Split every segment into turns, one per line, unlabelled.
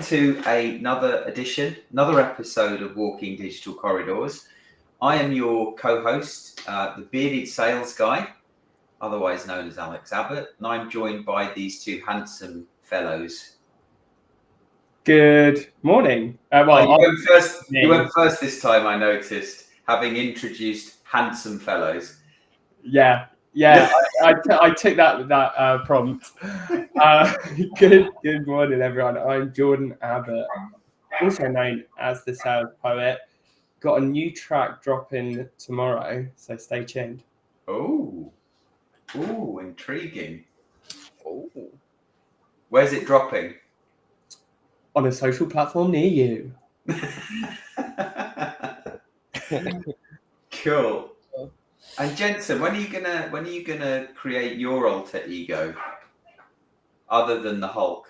To another episode of Walking Digital Corridors. I am your co-host, the bearded sales guy, otherwise known as Alex Abbott, and I'm joined by these two handsome fellows.
Good morning.
You went first this time, I noticed, having introduced handsome fellows.
Yeah. I took that prompt. Good morning, everyone. I'm Jordan Abbott, also known as the Sales Poet. Got a new track dropping tomorrow, so stay tuned.
Oh, intriguing.
Oh.
Where's it dropping?
On a social platform near you.
Cool. And Jensen, when are you gonna create your alter ego, other than the Hulk?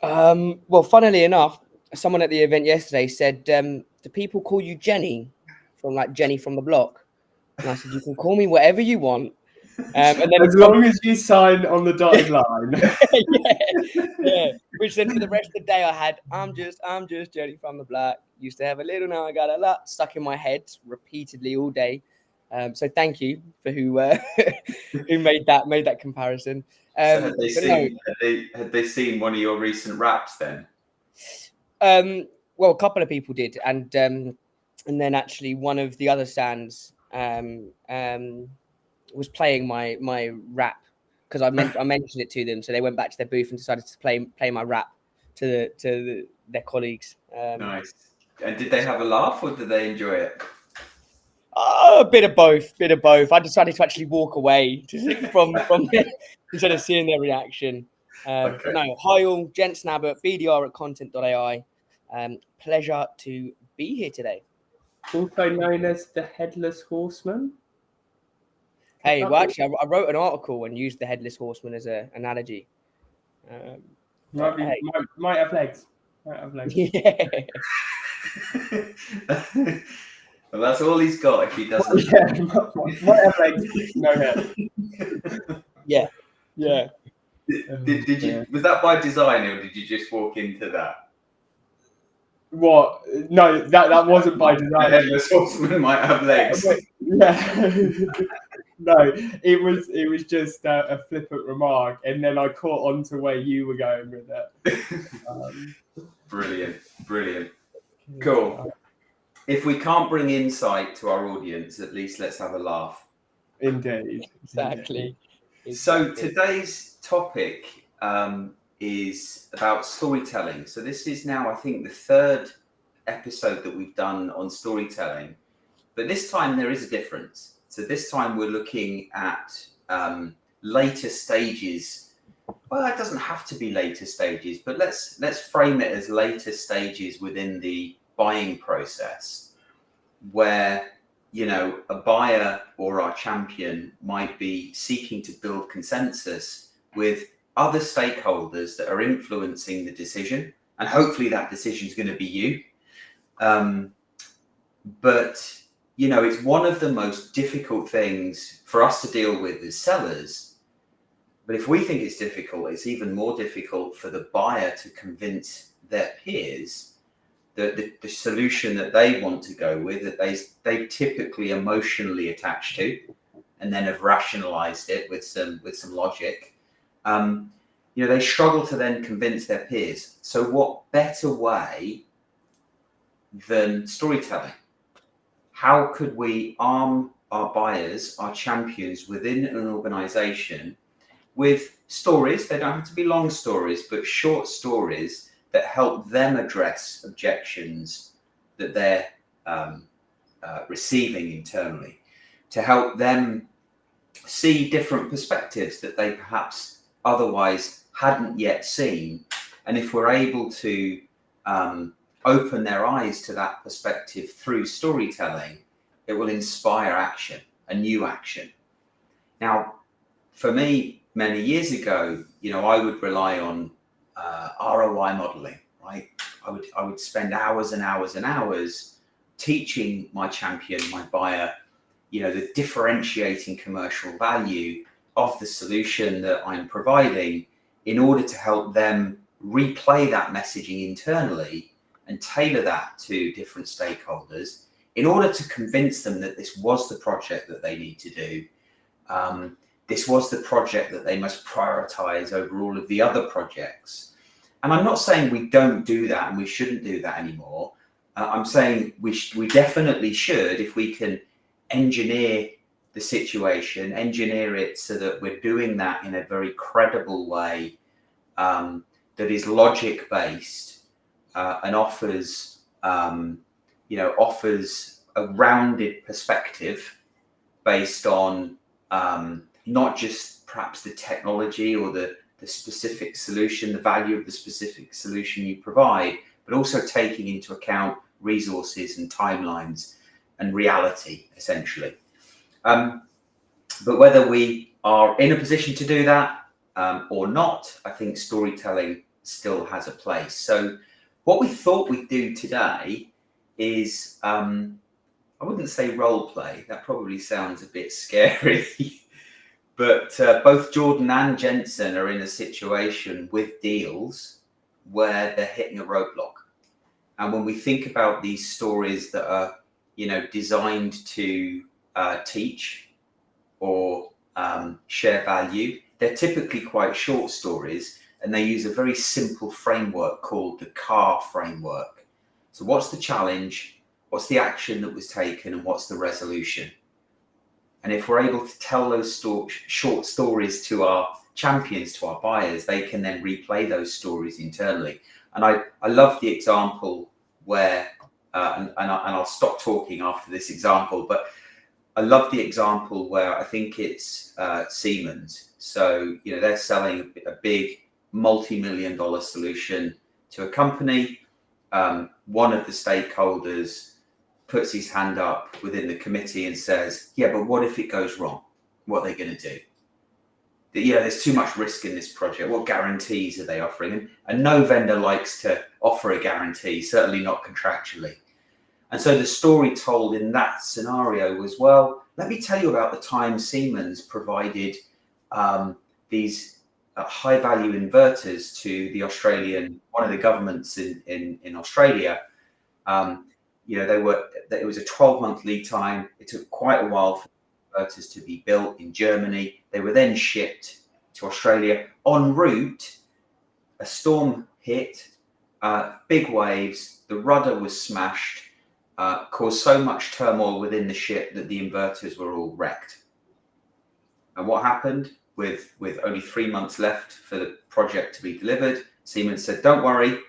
Well, funnily enough, someone at the event yesterday said, "Do people call you Jenny from Jenny from the block?" And I said, "You can call me whatever you want."
And then as long as you sign on the dotted line.
yeah. Which then for the rest of the day I had, I'm just Jenny from the block. Used to have a little, now I got a lot stuck in my head repeatedly all day. So thank you for who made that comparison.
So had they seen one of your recent raps then?
Well, a couple of people did, and then actually one of the other stands was playing my rap because I mentioned it to them, so they went back to their booth and decided to play my rap to their colleagues.
Nice. And did they have a laugh or did they enjoy it?
A bit of both. I decided to actually walk away from them instead of seeing their reaction.
Okay.
No, hi all, Jensen Abbott, BDR at content.ai. Pleasure to be here today.
Also known as the Headless Horseman.
Hey, well, actually, I wrote an article and used the Headless Horseman as an analogy.
Might have legs.
Yeah.
Well, that's all he's got if he doesn't.
Might have legs, no head.
Yeah.
Did you? Was that by design, or did you just walk into that?
What? No, that wasn't by design.
The Headless Horseman might have legs.
Yeah. No, it was just a flippant remark, and then I caught on to where you were going with it.
Brilliant. Cool. If we can't bring insight to our audience, at least let's have a laugh.
Indeed.
Exactly.
So today's topic is about storytelling. So this is now, I think, the third episode that we've done on storytelling, but this time there is a difference. So this time we're looking at later stages. Well, it doesn't have to be later stages, but let's frame it as later stages within the buying process, where a buyer or our champion might be seeking to build consensus with other stakeholders that are influencing the decision, and hopefully that decision is going to be you. But it's one of the most difficult things for us to deal with as sellers. But if we think it's difficult, it's even more difficult for the buyer to convince their peers that the solution that they want to go with, that they've typically emotionally attached to, and then have rationalized it with some logic. They struggle to then convince their peers. So what better way than storytelling? How could we arm our buyers, our champions within an organization with stories? They don't have to be long stories, but short stories that help them address objections that they're receiving internally, to help them see different perspectives that they perhaps otherwise hadn't yet seen. And if we're able to open their eyes to that perspective through storytelling, it will inspire action, a new action. Now, for me, many years ago, I would rely on ROI modeling, right? I would spend hours and hours and hours teaching my champion, my buyer, the differentiating commercial value of the solution that I'm providing in order to help them replay that messaging internally and tailor that to different stakeholders in order to convince them that this was the project that they need to do. This was the project that they must prioritize over all of the other projects. And I'm not saying we don't do that and we shouldn't do that anymore. I'm saying we definitely should, if we can engineer the situation, engineer it so that we're doing that in a very credible way, that is logic based, and offers a rounded perspective based on not just perhaps the technology or the specific solution, the value of the specific solution you provide, but also taking into account resources and timelines and reality, essentially. But whether we are in a position to do that or not, I think storytelling still has a place. So what we thought we'd do today is, I wouldn't say role play, that probably sounds a bit scary, but both Jordan and Jensen are in a situation with deals where they're hitting a roadblock. And when we think about these stories that are, designed to teach or share value, they're typically quite short stories, and they use a very simple framework called the CAR framework. So what's the challenge? What's the action that was taken? And what's the resolution? And if we're able to tell those short stories to our champions, to our buyers, they can then replay those stories internally. And I love the example where, and I'll stop talking after this example, but I love the example where I think it's Siemens. So, they're selling a big multi-million-dollar solution to a company. One of the stakeholders puts his hand up within the committee and says, yeah, but what if it goes wrong? What are they going to do? There's too much risk in this project. What guarantees are they offering? And no vendor likes to offer a guarantee, certainly not contractually. And so the story told in that scenario was, well, let me tell you about the time Siemens provided these high-value inverters to the one of the governments in Australia. It was a 12-month lead time. It took quite a while for inverters to be built in Germany. They were then shipped to Australia. En route, a storm hit, big waves, the rudder was smashed, caused so much turmoil within the ship that the inverters were all wrecked. And what happened? With only 3 months left for the project to be delivered, Siemens said, don't worry,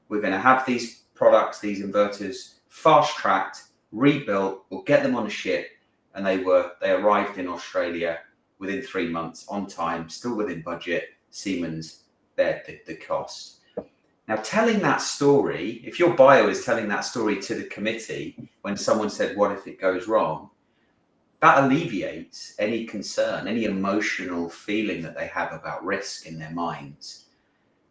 we're going to have these products, these inverters, fast-tracked, rebuilt, we'll get them on a ship. And they arrived in Australia within 3 months, on time, still within budget. Siemens bared the cost. Now, telling that story, if your buyer is telling that story to the committee when someone said, what if it goes wrong? That alleviates any concern, any emotional feeling that they have about risk in their minds.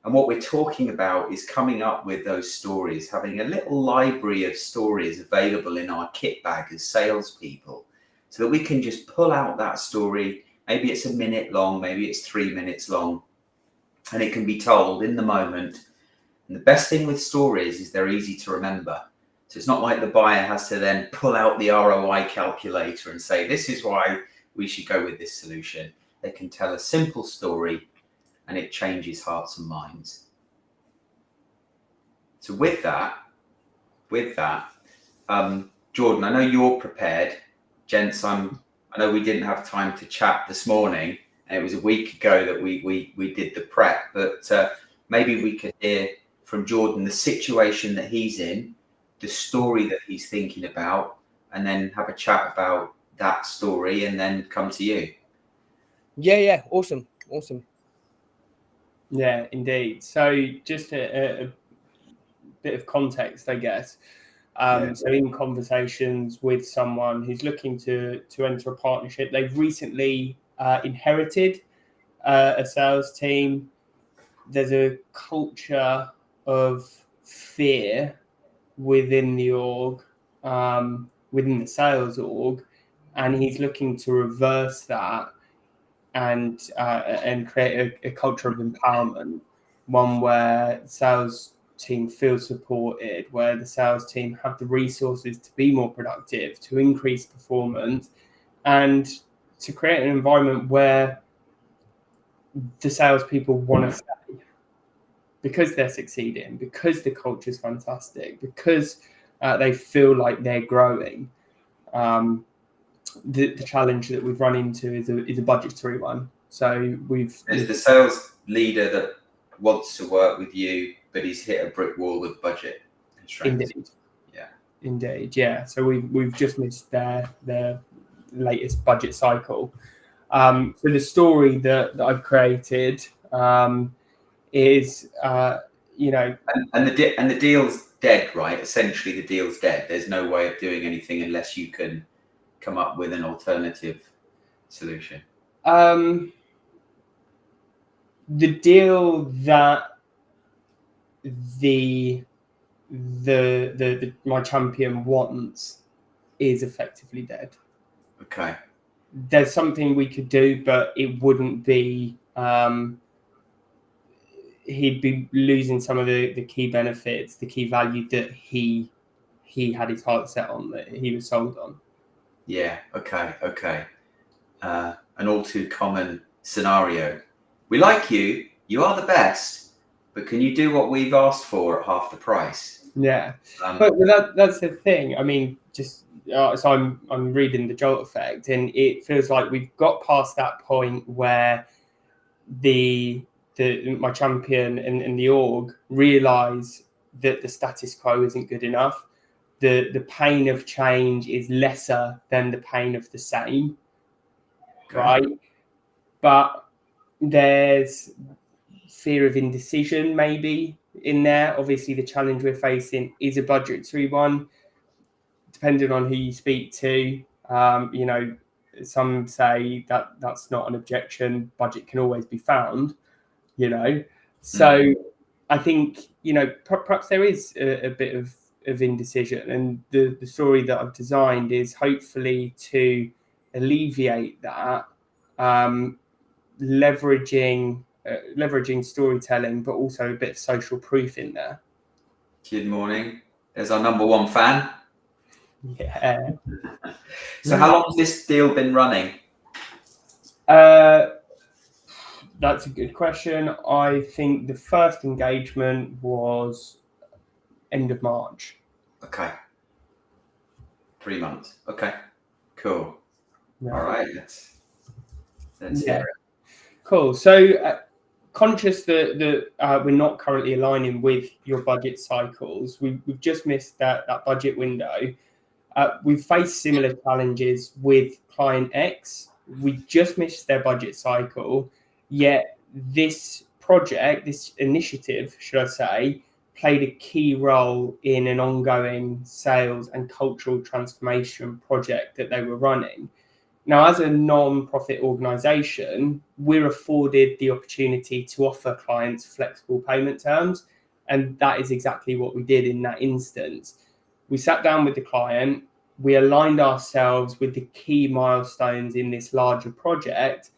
And what we're talking about is coming up with those stories, having a little library of stories available in our kit bag as salespeople, so that we can just pull out that story. Maybe it's a minute long, maybe it's 3 minutes long, and it can be told in the moment. And the best thing with stories is they're easy to remember. So it's not like the buyer has to then pull out the ROI calculator and say, this is why we should go with this solution. They can tell a simple story and it changes hearts and minds. So with that, Jordan, I know you're prepared. Gents, I know we didn't have time to chat this morning, and it was a week ago that we did the prep, but maybe we could hear from Jordan the situation that he's in, the story that he's thinking about, and then have a chat about that story and then come to you.
Yeah. Awesome.
Yeah, indeed. So just a bit of context, I guess. So in conversations with someone who's looking to enter a partnership, they've recently inherited a sales team. There's a culture of fear within the org, within the sales org, and he's looking to reverse that and create a culture of empowerment. one where the sales team feel supported, where the sales team have the resources to be more productive, to increase performance, and to create an environment where the salespeople want to stay because they're succeeding, because the culture is fantastic, because they feel like they're growing. The challenge that we've run into is a budgetary one. So
there's the sales leader that wants to work with you, but he's hit a brick wall with budget constraints.
Indeed, yeah. So we've just missed their latest budget cycle. So the story that I've created is
and the deal's dead, right? Essentially, the deal's dead. There's no way of doing anything unless you can come up with an alternative solution.
The deal that my champion wants is effectively dead.
Okay.
There's something we could do, but it wouldn't be. He'd be losing some of the key benefits, the key value that he had his heart set on, that he was sold on.
Yeah. Okay. An all too common scenario. We like you. You are the best, but can you do what we've asked for at half the price?
Yeah, but that's the thing. I mean, just so I'm reading the Jolt Effect, and it feels like we've got past that point where my champion and the org realise that the status quo isn't good enough. The pain of change is lesser than the pain of the same, okay. Right? But there's fear of indecision maybe in there. Obviously, the challenge we're facing is a budgetary one. Depending on who you speak to, some say that that's not an objection. Budget can always be found, So I think, perhaps there is a bit of indecision. And the story that I've designed is hopefully to alleviate that, leveraging storytelling, but also a bit of social proof in there.
Good morning. There's our number one fan.
Yeah.
So how long has this deal been running?
That's a good question. I think the first engagement was end of March.
Okay. 3 months. Okay. Cool. Yeah. All right. Let's hear it.
Cool. So conscious that we're not currently aligning with your budget cycles, we've just missed that budget window. We've faced similar challenges with client X. We just missed their budget cycle, yet this project, this initiative, should I say, played a key role in an ongoing sales and cultural transformation project that they were running. Now, as a non-profit organisation, we're afforded the opportunity to offer clients flexible payment terms, and that is exactly what we did in that instance. We sat down with the client, we aligned ourselves with the key milestones in this larger project,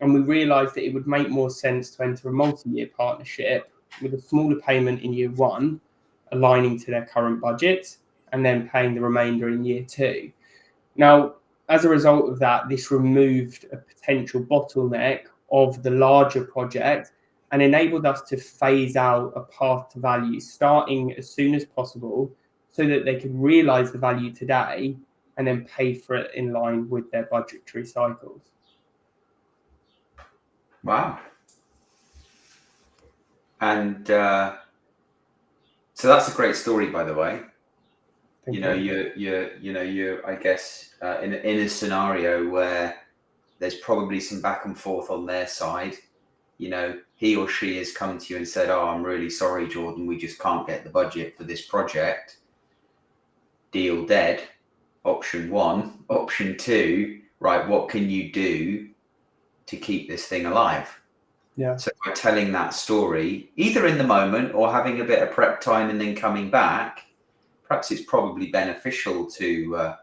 and we realised that it would make more sense to enter a multi-year partnership with a smaller payment in year one, aligning to their current budget, and then paying the remainder in year two. Now, as a result of that, this removed a potential bottleneck of the larger project and enabled us to phase out a path to value starting as soon as possible so that they could realise the value today and then pay for it in line with their budgetary cycles.
Wow. And so that's a great story, by the way. You're I guess in a scenario where there's probably some back and forth on their side. He or she has come to you and said, "Oh, I'm really sorry, Jordan. We just can't get the budget for this project." Deal dead. Option one. Option two. Right. What can you do to keep this thing alive?
Yeah.
So by telling that story, either in the moment or having a bit of prep time and then coming back, perhaps it's probably beneficial to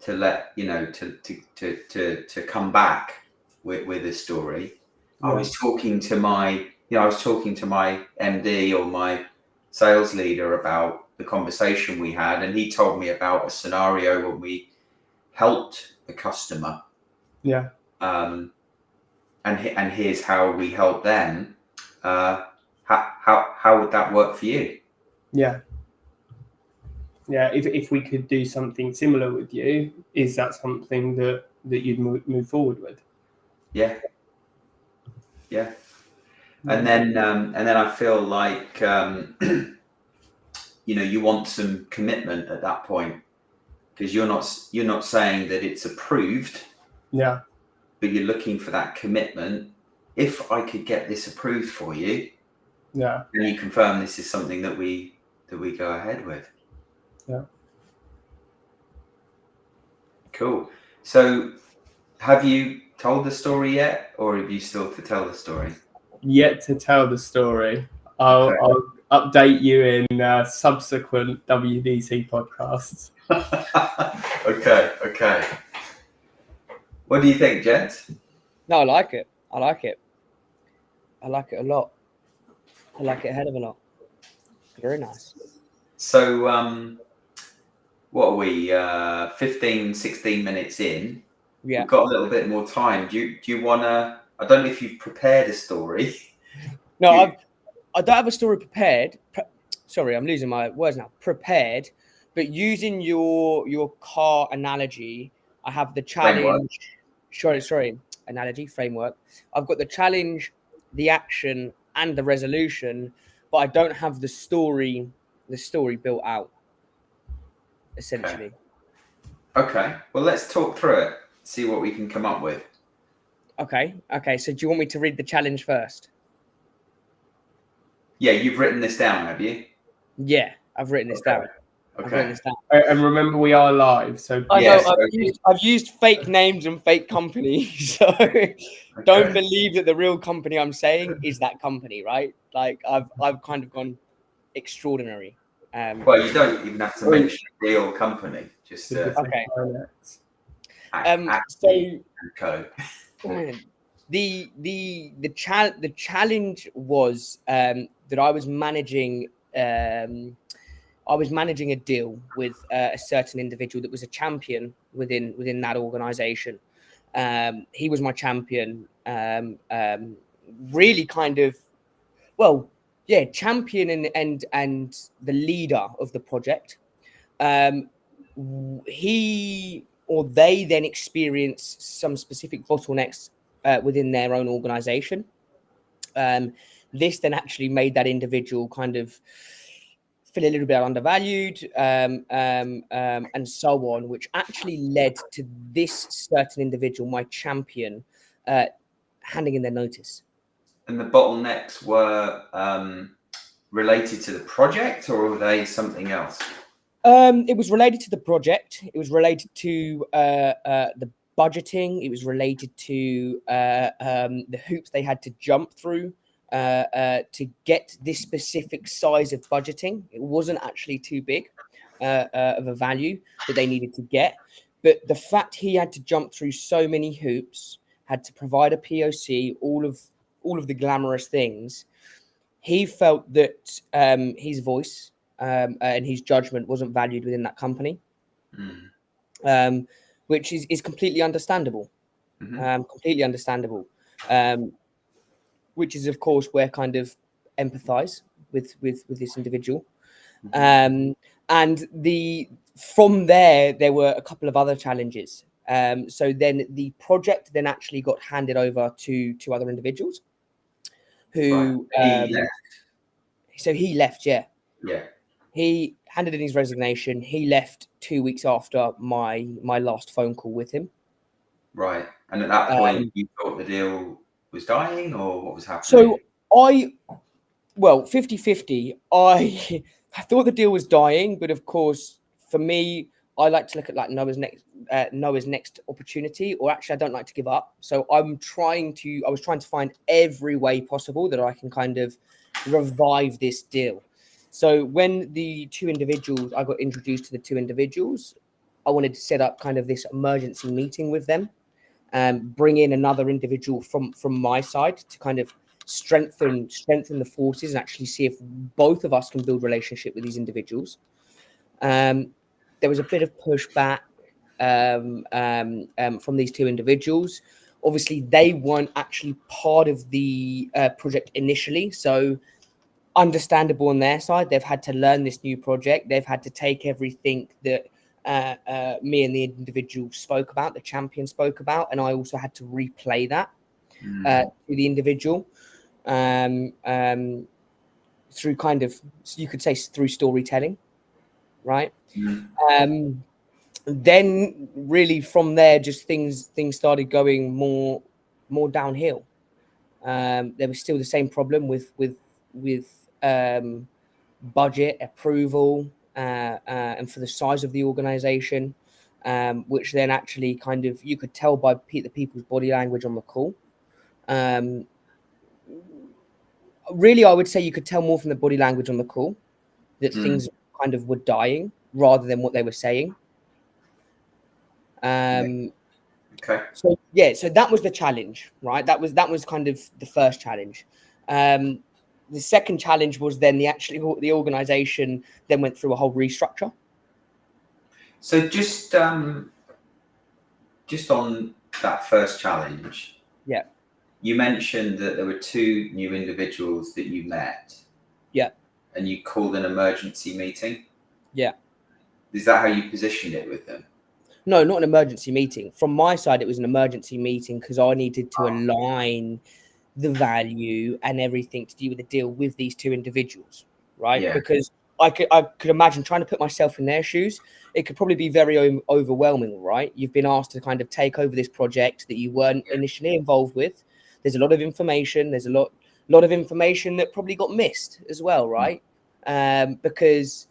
let to come back with a story. Yeah. I was talking to my I was talking to my MD or my sales leader about the conversation we had, and he told me about a scenario when we helped a customer.
Yeah.
And here's how we help them. How would that work for you?
Yeah. Yeah. If we could do something similar with you, is that something that you'd move forward with?
Yeah. Yeah. And then I feel like you want some commitment at that point, because you're not saying that it's approved.
Yeah.
But you're looking for that commitment. If I could get this approved for you,
yeah,
then you confirm this is something that we go ahead with.
Yeah.
Cool. So have you told the story yet, or have you still to tell the story?
Yet to tell the story. I'll update you in subsequent WDC podcasts.
Okay. What do you think, gents?
No, I like it. I like it a lot. I like it a hell of a lot. Very nice.
So, what are we, 15, 16 minutes in?
Yeah.
We've got a little bit more time. Do you want to, I don't know if you've prepared a story.
No, I don't have a story prepared. Sorry, I'm losing my words now. Prepared, but using your car analogy, I have the challenge. Sorry, analogy framework. I've got the challenge, the action, and the resolution, but I don't have the story built out. Essentially.
Okay. Well, let's talk through it. See what we can come up with.
Okay. So do you want me to read the challenge first?
Yeah, you've written this down, have you?
Yeah, I've written this down.
Okay.
I've written this down.
And remember, we are live, so
I know I've used fake names and fake companies, so don't believe that the real company I'm saying is that company, right? Like I've kind of gone extraordinary.
Well, you don't even have to mention a real company. Just
okay.
Co.
The challenge was that I was managing a deal with a certain individual that was a champion within that organization. He was my champion, really kind of, champion and the leader of the project. He or they then experienced some specific bottlenecks within their own organization. This then actually made that individual kind of feel a little bit undervalued, and so on, which actually led to this certain individual, my champion, handing in their notice.
And the bottlenecks were related to the project, or were they something else?
It was related to the project. It was related to the budgeting. It was related to the hoops they had to jump through to get this specific size of budgeting. It wasn't actually too big of a value that they needed to get. But the fact he had to jump through so many hoops, had to provide a POC, all of the glamorous things, he felt that his voice and his judgment wasn't valued within that company, which is completely understandable. Completely understandable. Which is, of course, where kind of empathize with this individual. And from there were a couple of other challenges. So then the project then actually got handed over to other individuals who so he left. Yeah. He handed in his resignation. He left 2 weeks after my last phone call with him.
Right. And at that point, you thought the deal was dying, or what was happening?
So 50-50. I thought the deal was dying, but of course, for me, I like to look at like Noah's next opportunity, or actually, I don't like to give up. So I was trying to find every way possible that I can kind of revive this deal. So when I got introduced to the two individuals, I wanted to set up kind of this emergency meeting with them, bring in another individual from my side to kind of strengthen the forces and actually see if both of us can build relationship with these individuals. There was a bit of pushback from these two individuals. Obviously, they weren't actually part of the project initially, so understandable on their side. They've had to learn this new project. They've had to take everything that me and the individual spoke about, the champion spoke about, and I also had to replay that to the individual through kind of, you could say, through storytelling, right? Then really from there, just things started going more downhill. There was still the same problem with budget approval and for the size of the organization, which then actually kind of, you could tell by the people's body language on the call. Really, I would say you could tell more from the body language on the call that things kind of were dying rather than what they were saying.
Okay.
So that was the challenge, right? That was kind of the first challenge. The second challenge was then the organization then went through a whole restructure.
So just on that first challenge,
yeah,
you mentioned that there were two new individuals that you met.
Yeah.
And you called an emergency meeting.
Yeah.
Is that how you positioned it with them?
No, not an emergency meeting. From my side, it was an emergency meeting because I needed to align the value and everything to do with the deal with these two individuals, right?
Yeah.
Because I could imagine trying to put myself in their shoes. It could probably be very overwhelming, right? You've been asked to kind of take over this project that you weren't initially involved with. There's a lot of information. There's a lot of information that probably got missed as well, right? Because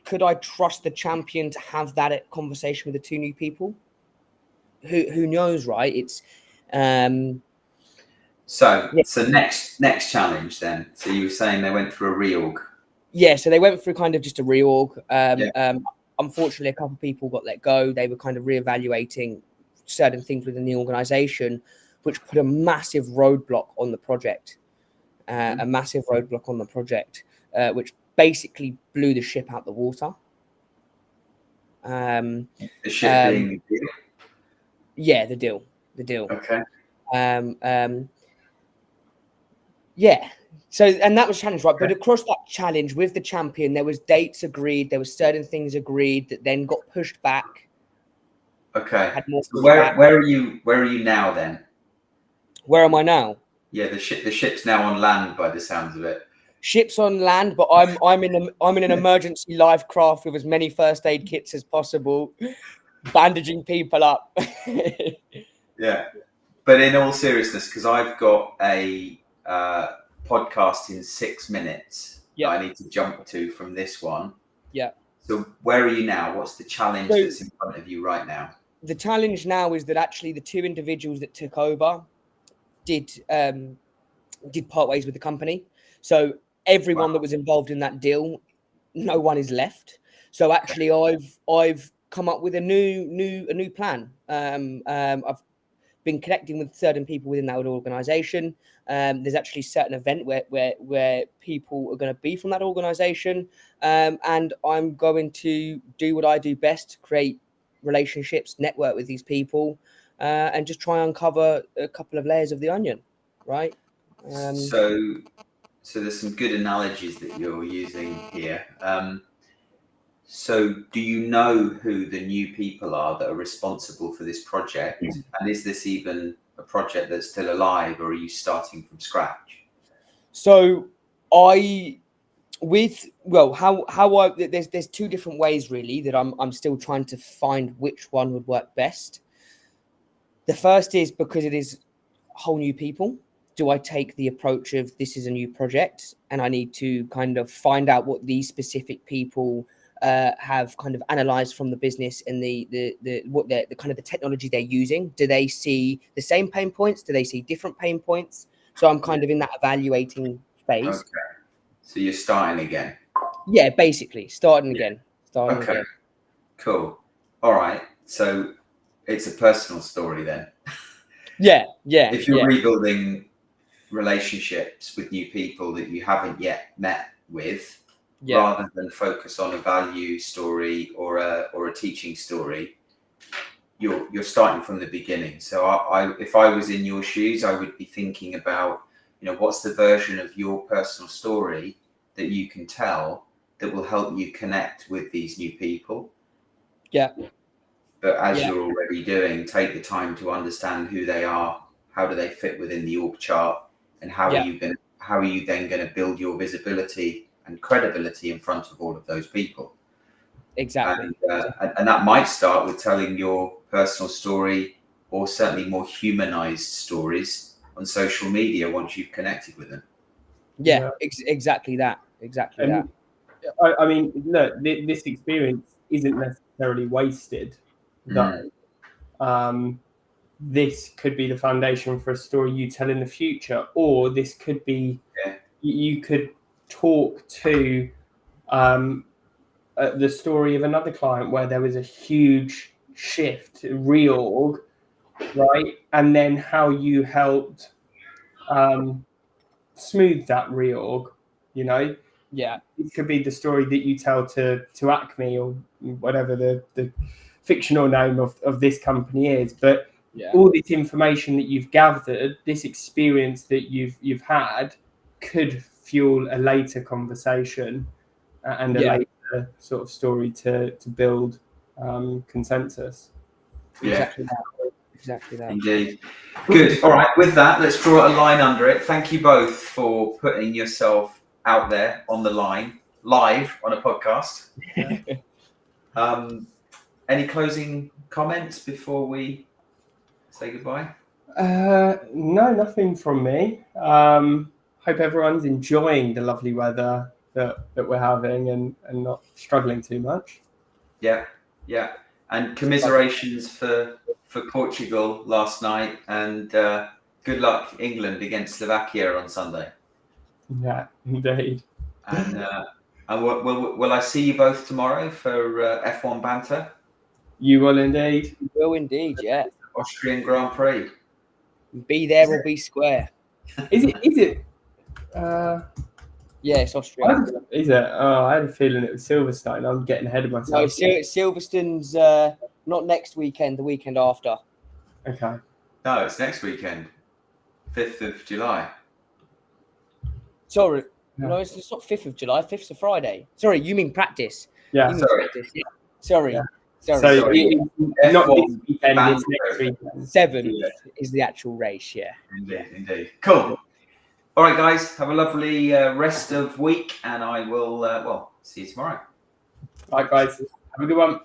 could I trust the champion to have that conversation with the two new people? Who knows, right? It's
So next challenge then. So you were saying they went through a reorg.
Yeah, so they went through kind of just a reorg. Unfortunately, a couple of people got let go. They were kind of reevaluating certain things within the organization, which put a massive roadblock on the project. Which basically blew the ship out the water.
The ship being the deal?
Yeah, the deal.
Okay.
Yeah. So, and that was a challenge, right? Okay. But across that challenge with the champion, there was dates agreed. There were certain things agreed that then got pushed back.
Okay. So where are you now then?
Where am I now?
Yeah, the ship's now on land by the sounds of it.
Ship's on land, but I'm in an emergency life craft with as many first aid kits as possible, bandaging people up.
Yeah, but in all seriousness, because I've got a podcast in 6 minutes that I need to jump to from this one.
Yeah.
So where are you now? What's the challenge that's in front of you right now?
The challenge now is that actually the two individuals that took over did part ways with the company. So everyone that was involved in that deal, no one is left. So actually, I've come up with a new plan. I've been connecting with certain people within that organization. There's actually a certain event where people are going to be from that organization, and I'm going to do what I do best: create relationships, network with these people, and just try and uncover a couple of layers of the onion, right?
So there's some good analogies that you're using here. So do you know who the new people are that are responsible for this project? And is this even a project that's still alive, or are you starting from scratch?
So there's two different ways really that I'm still trying to find which one would work best. The first is because it is whole new people. Do I take the approach of this is a new project and I need to kind of find out what these specific people have kind of analyzed from the business and the kind of the technology they're using? Do they see the same pain points? Do they see different pain points? So I'm kind of in that evaluating phase.
Okay. So you're starting again.
Yeah, basically starting again. Again.
Cool. All right. So it's a personal story then.
Yeah.
If you're rebuilding relationships with new people that you haven't yet met with,
Yeah.
rather than focus on a value story or a teaching story. You're starting from the beginning. So if I was in your shoes, I would be thinking about, what's the version of your personal story that you can tell that will help you connect with these new people.
Yeah.
But as you're already doing, take the time to understand who they are, how do they fit within the org chart, and how are you then going to build your visibility and credibility in front of all of those people.
Exactly.
And that might start with telling your personal story, or certainly more humanized stories on social media once you've connected with them.
Yeah. Exactly that. Exactly that.
I mean, look, this experience isn't necessarily wasted, though. This could be the foundation for a story you tell in the future, or this could be you could talk to the story of another client where there was a huge shift, reorg, right? And then how you helped smooth that reorg,
Yeah.
It could be the story that you tell to Acme or whatever the fictional name of this company is. But all this information that you've gathered, this experience that you've had, could fuel a later conversation and a later sort of story to build consensus.
Exactly that.
Indeed. Good. All right. With that, let's draw a line under it. Thank you both for putting yourself out there on the line, live on a podcast. Any closing comments before we say goodbye?
No, nothing from me. Hope everyone's enjoying the lovely weather that we're having and not struggling too much.
Yeah. And commiserations for Portugal last night, and good luck England against Slovakia on Sunday.
Yeah, indeed.
And will I see you both tomorrow for F1 banter?
You will indeed.
You will indeed, yeah.
Austrian Grand Prix.
Be there or be square.
Is it?
Yeah, it's Austria.
Is it? Oh, I had a feeling it was Silverstone. I'm getting ahead of myself.
No, Silverstone's not next weekend, the weekend after.
Okay.
No, it's next weekend, 5th of July.
Sorry. No, it's not 5th of July. 5th's a Friday. Sorry, you mean practice.
Yeah.
Sorry.
Yeah.
Sorry.
So not this weekend, it's next weekend.
7th is the actual race, yeah.
Indeed. Cool. All right, guys. Have a lovely rest of week, and I will, see you tomorrow.
All right, guys. Have a good one.